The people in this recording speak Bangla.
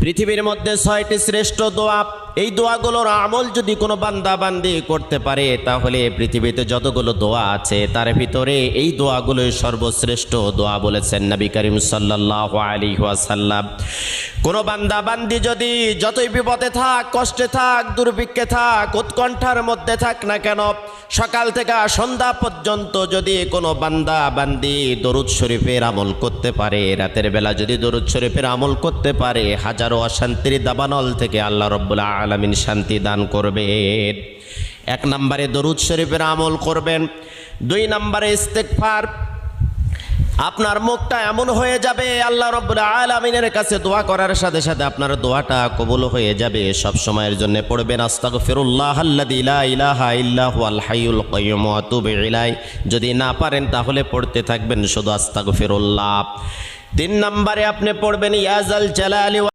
পৃথিবীর মধ্যে 6টি শ্রেষ্ঠ দোয়া, এই দোয়াগুলোর আমল যদি কোনো বান্দা বান্দি করতে পারে তাহলে পৃথিবীতে যতগুলো দোয়া আছে তার ভিতরে এই দোয়াগুলোই সর্বশ্রেষ্ঠ দোয়া বলেছেন নবী করিম সাল্লাল্লাহু আলাইহি ওয়াসাল্লাম। কোনো বান্দা বান্দি যদি যতই বিপদে থাক, কষ্টে থাক, দুর্ভিক্ষে থাক, উৎকণ্ঠার মধ্যে থাক না কেন, সকাল থেকে সন্ধ্যা পর্যন্ত যদি কোনো বান্দা বান্দি দরুদ শরীফের আমল করতে পারে, রাতের বেলা যদি দরুদ শরীফের আমল করতে পারে, হাজারো অশান্তির দাবানল থেকে আল্লাহ রাব্বুল আলামিন শান্তি দান করবেন। 1 নম্বরে দরুদ শরীফের আমল করবেন। 2 নম্বরে ইস্তেগফার। আপনার মুখটা এমন হয়ে যাবে আল্লাহ রাব্বুল আলামিনের কাছে দোয়া করার সাথে সাথে আপনার দোয়াটা কবুল হয়ে যাবে। সব সময়ের জন্য পড়বেন আস্তাগফিরুল্লাহাল্লাযী লা ইলাহা ইল্লা হুয়াল হাইয়ুল কাইয়্যুম ওয়া আতুবু ইলাইহি। যদি না পারেন তাহলে পড়তে থাকবেন শুধু আস্তাগফিরুল্লাহ। 3 নম্বরে আপনি পড়বেন ইয়া যাল জালালি